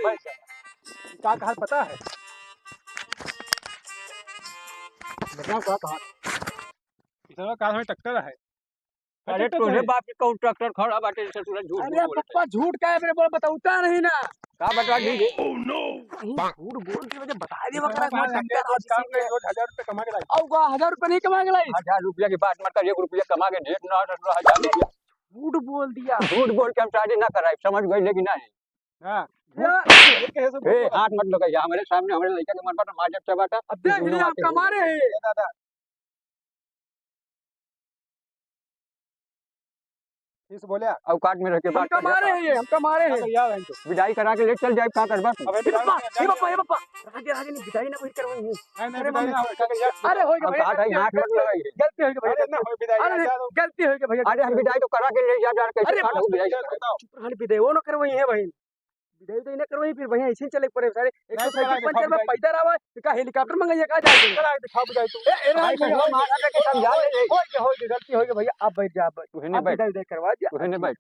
क्या कहा पता है? बताओ क्या कहा? इतना कहा हमें टक्कर है। अरे तोरे बाप के कहूं ट्रैक्टर खड़ा बाटे से तू झूठ अरे बोल पप्पा झूठ का है मेरे बोल बताऊता नहीं ना। का बता दीजिए कहीं झूठ बोल के मुझे बता दे बकरा काम टक्कर रोज 1000 रुपए कमा के लाई और 1000 रुपए नहीं कमा के लाई। 1000 रुपया की बात मत कर 1 रुपया कमा के ढेर ना 1000 रुपया झूठ बोल दिया। झूठ बोल के हम शादी ना कराई समझ गई लेकिन नहीं हाँ ए हाथ मत लगाइए हमारे सामने हमारे लड़का के मन पर माजब चबाटा अब देख लिया आप कमा रहे हैं दादा। इस बोले औकात में रह के बात कमा रहे हैं हम कमा रहे हैं यार। विदाई करा के ले चल जाए का करबा अबे पापा राजे राजे ने विदाई ना कोई करवाई है। नहीं विदाई ना हो अरे हो गया भैया हाथ मत लगाइए गलती हो गई भैया ना हो विदाई अरे गलती हो गई भैया। अरे हम विदाई तो करा के ले जा कैसे काट हो विदाई चुप रह विदाई वो ना करवाई है भाई विदाई तो इन्हें करवाई फिर भैया ऐसे चले पड़े सारे 150 में पैदा आवा का हेलीकॉप्टर मंगाइए का जाए दिखा बुझाई तू ए मारा के समझा ले हो गई गलती हो गई भैया आप बैठ जा आप तू ने बैठ विदाई करवा दिया तू ने बैठ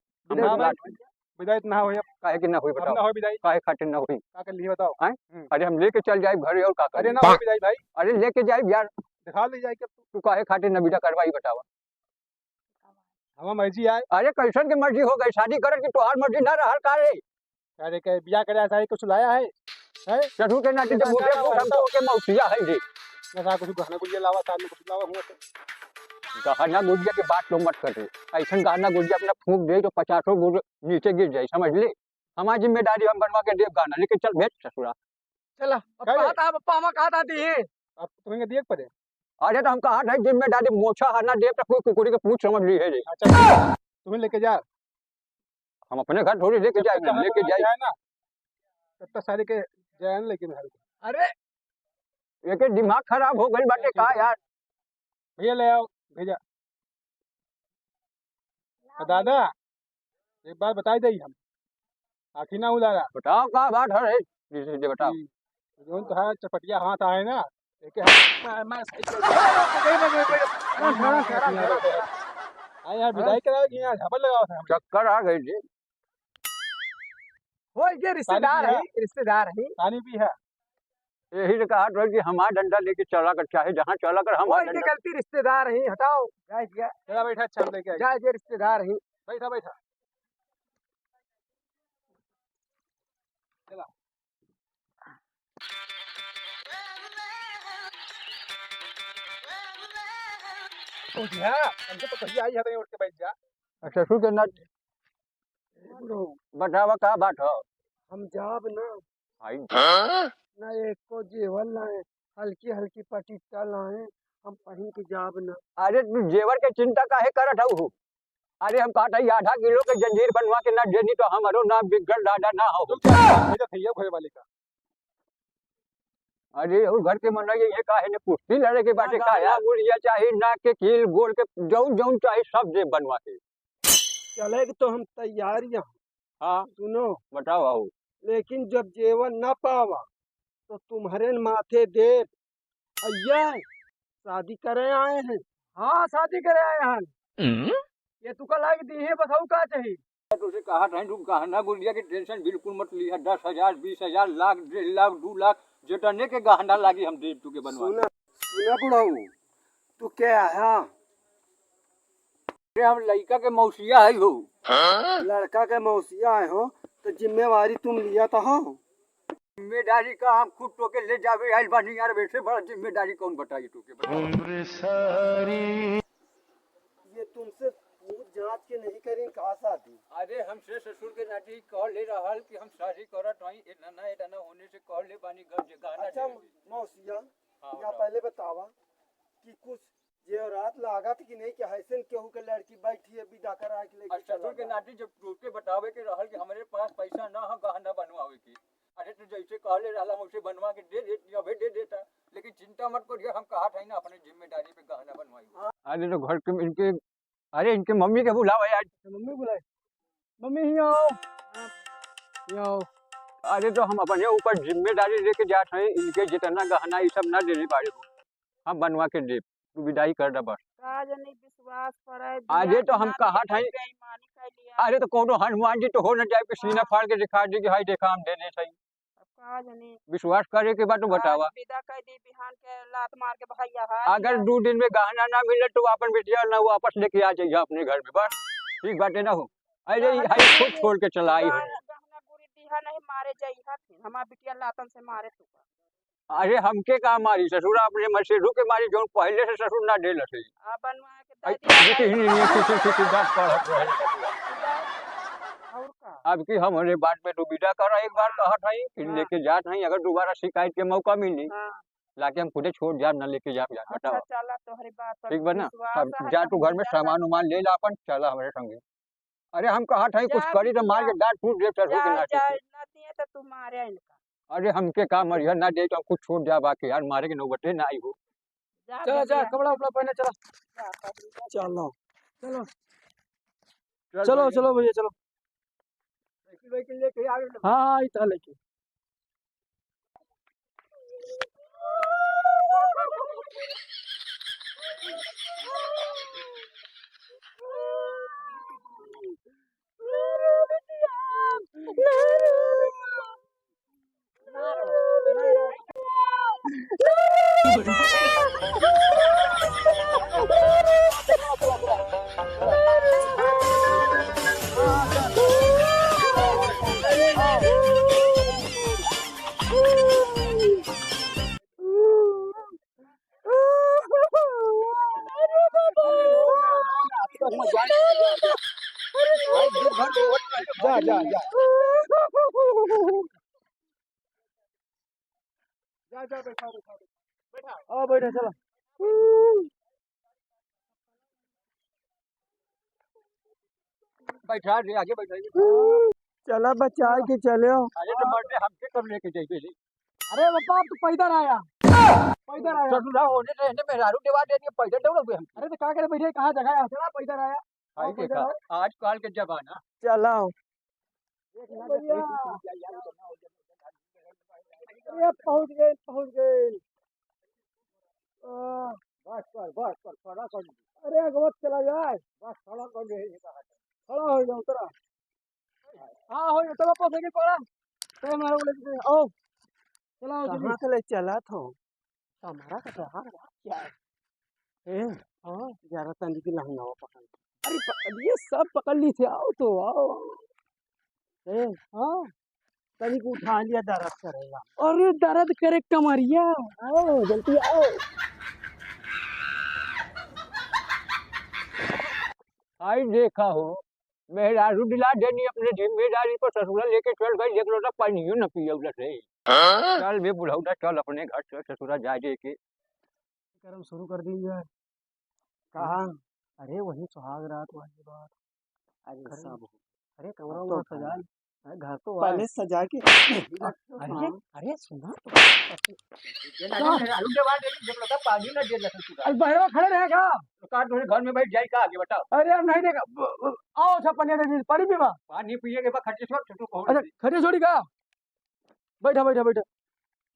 विदाई ना हो काहे कि ना होई बताओ ना हो विदाई काहे खातिर ना होई का कर लिए बताओ अरे हम लेके चल जाए घर और का अरे ना हो विदाई भाई अरे लेके जाए यार दिखा ले जाए तू काहे खातिर ना विदा करवाई बतावा हमार मर्जी आए। अरे कैसन की मर्जी हो गई शादी करे की तोहार मर्जी ना रहल का रे अरे के बियाह करे ऐसा ही कुछ लाया है चढ़ू के नाटी जब मुझे हमको के मौसिया है जी ऐसा कुछ गहना गुड़िया लावा साथ में कुछ लावा हुआ तो गहना गुड़िया की बात तो मत करे ऐसा गहना गुड़िया अपना फूंक दे तो 50 गुड़ नीचे गिर जाए समझ ले हमारी जिम्मेदारी हम बनवा के देव गाना लेकिन चल भेज ससुरा चला पप्पा हम कहा था दिए अब तुम्हें देख पड़े। अरे तो हम कहा था जिम्मेदारी मोछा हाना देव तो कोई कुकुरी के पूछ समझ ली है रे तुम्हें लेके जा हम अपने घर थोड़ी लेके जाएंगे लेके जाए ना तब तक सारे के जाए ना लेकिन अरे एक दिमाग खराब हो गई बाटे का यार भैया ले आओ भेजा दादा एक बात बता दी हम आखिर ना उलारा बताओ का बात है जी बताओ जोन तो है चपटिया हाथ आए ना एक यार विदाई करा कि यहाँ झापड़ लगाओ था चक्कर आ गई जी हो ये रिश्तेदार है पानी भी है यही से कहा था कि हमारा डंडा लेके चला कर चाहे जहाँ चला कर हम गलती रिश्तेदार है हटाओ चला बैठा अच्छा लेके जाए ये रिश्तेदार है बैठा बैठा चला हमसे तो कहीं आई है उठ के बैठ जा अच्छा शुरू करना बतावा का बात हो हम जाब ना आई ना एक को जेवर लाए हल्की हल्की पटीटा लाए हम पहन के जाब ना। अरे तू जेवर के चिंता काहे करत हूँ अरे हम कहता है 0.5 किलो के जंजीर बनवा के ना देनी तो हमारो ना बिगड़ दादा ना हो घोड़े वाले का अरे और घर के मन ये काहे ने कुश्ती लड़े के बाटे का या गुड़िया चाहिए ना के कील गोल के जौन जौन चाहिए सब दे बनवा के चले तो हम तैयार यहाँ। हाँ सुनो बताओ आओ लेकिन जब जेवर न पावा तो तुम्हारे माथे दे अय्या शादी करे आए हैं। हाँ शादी करे आए हैं ये तुका लाग दी है बताओ का चाहिए तुझे कहा था तू गहना गुड़िया की टेंशन बिल्कुल मत लिया 10,000 20,000 लाख 1.5 लाख 2 लाख जटने के गहना लागी हम देव तू के बनवा सुना बुढ़ाऊ तू क्या है हम लड़का के मौसिया है हो लड़का के मौसिया है हो तो जिम्मेवारी तुम लिया तो हो जिम्मेदारी का हम खुद तो के ले जावे आइल बानी यार वैसे बड़ा जिम्मेदारी कौन बताई तू के ये तुमसे पूछ जांच के नहीं करें का शादी। अरे हमसे ससुर के नाती कह ले रहल कि हम शादी करत हई इतना होने से कह ले बानी घर जगह अच्छा मौसिया या पहले बतावा कि कुछ जेवरात लागत कि नहीं कि हैसन केहू के लड़की बैठी है विदा करा के लेके ससुर के नाती जब टूटे बतावे के रहल कि हमारे पास पैसा ना हो गहना बनवावे की अरे तो जैसे कहले रहला मुझे बनवा के दे दे देता लेकिन चिंता मत करिए हम कहा था ना अपने जिम्मेदारी पे गहना बनवाई। अरे तो घर के इनके अरे इनके मम्मी के बुलाओ यार मम्मी बुलाए मम्मी ही आओ अरे तो हम अपने ऊपर जिम्मेदारी लेके जाते हैं इनके जितना गहना ये सब ना देने पाए हम बनवा के दे तू विदाई कर दे बस विश्वास पर आजे तो हम कहा था अरे तो कोनो हनुमान जी तो हो न जाए कि सीना फाड़ के दिखा दी कि हाय देखा हम देने सही आज नहीं विश्वास करे के बाद तो बतावा। विदा कर दी बिहान के लात मार के भैया है अगर 2 दिन में गहना ना मिले तो अपन बिटिया ना वापस लेके आ जाइए अपने घर में, बस ठीक बात है ना हो। अरे हाई खुद छोड़ के चला आई हो। गहना गुरी दिहा नहीं मारे जाई है हमार बिटिया लातन से मारे तू अरे हमके का मारी ससुर अपने मसेरू के मारी जो पहले से ससुर ना डेल से आ बनवा के दे देखी नहीं किसी बात पढ़त रहे। और का अब की हमारे बात में तो विदा करा एक बार कहत हई फिर हाँ। लेके जात हई, अगर दोबारा शिकायत के मौका मिली हां लाके हम खुदे छोड़ जाब ना लेके जाब। अच्छा बताओ चला तोहरी बात पर ठीक बा ना। विश्वास अब है जा तो तू घर में हम सामान उमान ले ला अपन चला हमारे संगे। अरे हम कहत हई कुछ जा करी तो मार बिटिया। के दांत टूट दे ससुर जा के ना जा टूटे। न दिए तो तू मारे इनका अरे हमके का मरिया ना दे तो हम कुछ छोड़ जा बाकी यार मारे के नौबते ना आई हो। जा चला बिटिया, कपड़ा उपड़ा पहने चला। जा पगली। चलो चलो चल चलो भैया। चलो भैया चलो। साइकिल लेके आ गए। हाँ इतना लेके जा जा जा जा बैठा बैठा बैठा आओ बैठा चलो। बैठा दे आगे बैठा। चला बचा के चले हो। अरे तो मरते हमके कब लेके जाइए। अरे बापा आप तो पैदल आया पैदल आया। ससुरा होने से इन्हें मेहरारू देवा दे दिए पैदल दौड़ोगे हम। अरे तो कहाँ करे बैठे कहाँ जगह है चला पैदल आया। भाई देखा आजकल के जमाना चला अरे पहुंच गए बस कर खड़ा कर। अरे अगवत चला जाए बस खड़ा कर दे। खड़ा हो जाओ उतरा। हाँ हो जाओ चलो पहुंच गए पड़ा तो हमारे को लेके आओ चला कहाँ से ले चला था हमारा का त्योहार क्या है हाँ 11 तारीख की लहंगा पकड़। अरे ये सब पकड़ ली थी आओ तो आओ हाँ तभी को उठा लिया दर्द करेगा। अरे दर्द करे कमरिया आओ जल्दी आओ। आई देखा हो मेहरारू दिला देनी अपने जिम्मेदारी पर ससुरा लेके चल गई एक लोटा पानी न पिए से। चल बे बुढ़ौटा चल अपने घर चल ससुरा जा दे के कर्म शुरू कर दी जाए कहा। अरे वही सुहाग रात वाली बात। अरे सब अरे कमरा में सजा घर तो पहले सजा के अरे अरे सुना मेहरारू देवा देनी एक लोटा पानी न दे ससुरा। अरे बहरा खड़े रहेगा। कार तुम्हारे घर में बैठ जाए का आगे बताओ। अरे अब नहीं देगा आओ अच्छा पनीर पानी पीवा। पानी पिए के बाद खर्चे छोड़ छोटू को। अच्छा खड़ी छोड़ी का बैठा बैठा बैठा।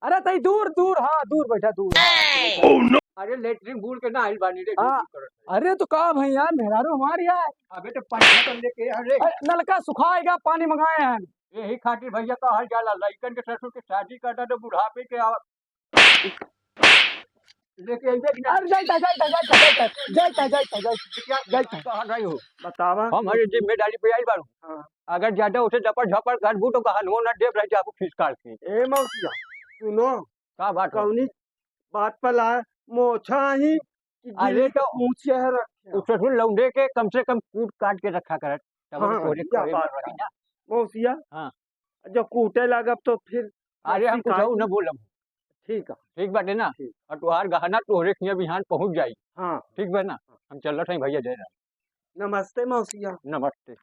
अरे तई दूर दूर हाँ दूर बैठा दूर। अरे लेटरिन भूल के ना आइल बानी रे। हाँ। अरे तो का भाई यार मेहरारू हमारी है। अबे तो पानी तो लेके अरे नलका सुखाएगा पानी मंगाए हैं। यही खातिर भैया कहल जाला लइकन के ससुर के शादी करता तो बुढ़ापे के लेके आइबे कि ना। अरे जाइता कहल रही हो बतावा हमारे जिम्मेदारी पे आइल बारू। हाँ। अगर ज्यादा उसे झपड़ झपड़ करबू तो कहल हो ना देव रह जाबू खिसकाल के। ए मौसिया सुनो का बात हो? कौनी बात पर ला मोछा ही अरे तो ऊंचे है रखे उस ससुर लौंडे के कम से कम कूट काट के रखा करत तब हाँ, तोरे क्या करे बात रही ना। मौसिया हाँ। जब कूटे लगब तो फिर अरे हम कुछ न बोलम ठीक है ठीक बाटे ना। ठीक। और तुहार गहना तोहरे खिया बिहान पहुंच जाई हाँ ठीक बा ना। हम चलत हई भैया जय राम। नमस्ते मौसिया। नमस्ते।